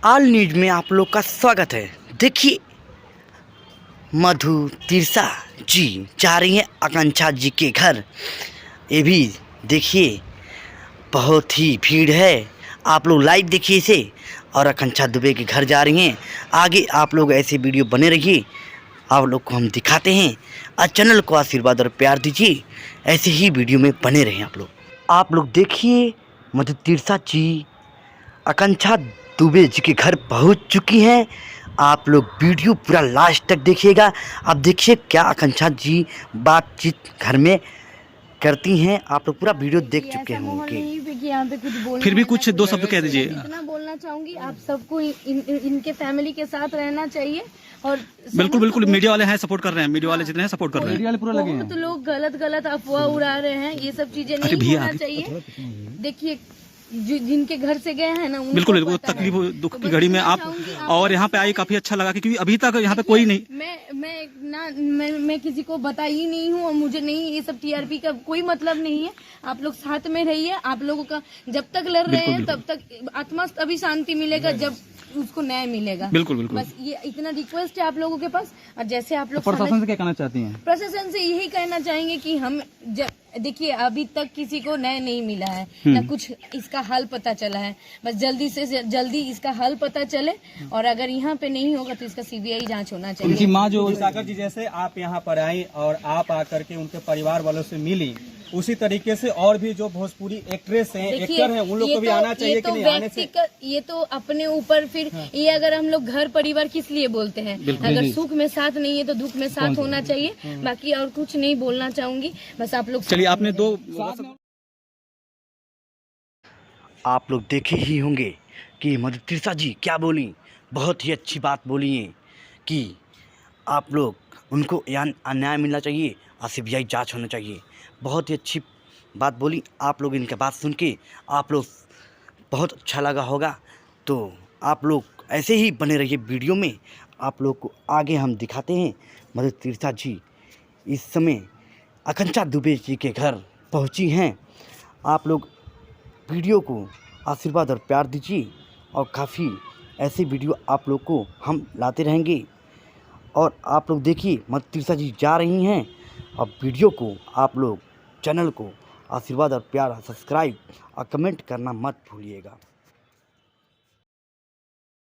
All news में आप लोग का स्वागत है। देखिए, मधु तिरसा जी जा रही हैं आकांक्षा जी के घर। ये भी देखिए, बहुत ही भीड़ है। आप लोग लाइव देखिए इसे। और आकांक्षा दुबे के घर जा रही हैं। आगे आप लोग ऐसे वीडियो बने रहिए, आप लोग को हम दिखाते हैं। और चैनल को आशीर्वाद और प्यार दीजिए, ऐसे ही वीडियो में बने रहें आप लोग देखिए, मधु तिरसा जी आकांक्षा दुबे जी के घर पहुंच चुकी हैं। आप लोग वीडियो पूरा लास्ट तक देखिएगा। अब देखिए क्या आकांक्षा जी बातचीत घर में करती हैं। आप लोग पूरा वीडियो देख चुके होंगे। यहाँ पे कुछ बोलना फिर भी कुछ दो शब्द कह दीजिए। इतना बोलना चाहूंगी, आप सबको इनके फैमिली के साथ रहना चाहिए। और बिल्कुल बिल्कुल, मीडिया वाले हैं सपोर्ट कर रहे हैं, मीडिया वाले जितने हैं सपोर्ट कर रहे हैं। मीडिया वाले पूरा लगे हैं। बहुत लोग गलत अफवाह उड़ा रहे हैं, ये सब चीजें नहीं होना चाहिए। देखिए, जिनके घर से गए हैं ना, बिल्कुल बिल्कुल, तकलीफ दुख की घड़ी में आप और यहाँ पे आई, काफी अच्छा लगा क्योंकि अभी तक यहाँ पे कोई नहीं। मैं किसी को बताई नहीं हूँ और मुझे नहीं, ये सब टीआरपी का कोई मतलब नहीं है। आप लोग साथ में रहिए। आप लोगों का जब तक लड़ रहे हैं तब तक आत्मा तभी शांति मिलेगा जब उसको न्याय मिलेगा। बिल्कुल बिल्कुल, बस ये इतना रिक्वेस्ट है आप लोगों के पास। और जैसे आप लोग प्रशासन से क्या कहना चाहती हैं? प्रशासन से यही कहना चाहेंगे कि हम देखिए, अभी तक किसी को न्याय नहीं मिला है, ना कुछ इसका हल पता चला है। बस जल्दी से जल्दी इसका हल पता चले, और अगर यहाँ पे नहीं होगा तो इसका सीबीआई जांच होना चाहिए। उनकी माँ जो सागर जी, जैसे आप यहाँ पर आई और आप आकर के उनके परिवार वालों से मिली, उसी तरीके से और भी जो भोजपुरी एक्ट्रेस हैं, एक्टर हैं, उन लोग को भी आना चाहिए कि नहीं आने से? ये तो अपने ऊपर फिर ये अगर हम लोग घर परिवार किस लिए बोलते हैं, अगर सुख में साथ नहीं है तो दुख में साथ होना चाहिए। बाकी और कुछ नहीं बोलना चाहूंगी। बस आप लोग चलिए, आपने दो आप लोग देखे ही होंगे कि मधु तिरसा जी क्या बोली। बहुत ही अच्छी बात बोली है कि आप लोग उनको अन्याय मिलना चाहिए और सीबीआई जांच होना चाहिए। बहुत ही अच्छी बात बोली। आप लोग इनके बात सुन के आप लोग बहुत अच्छा लगा होगा। तो आप लोग ऐसे ही बने रहिए वीडियो में। आप लोग को आगे हम दिखाते हैं। मधु तिरसा जी इस समय आकांक्षा दुबे जी के घर पहुंची हैं। आप लोग वीडियो को आशीर्वाद और प्यार दीजिए, और काफ़ी ऐसे वीडियो आप लोग को हम लाते रहेंगे। और आप लोग देखिए, मधु तिरसा जी जा रही हैं। अब वीडियो को आप लोग चैनल को आशीर्वाद और प्यार, सब्सक्राइब और कमेंट करना मत भूलिएगा।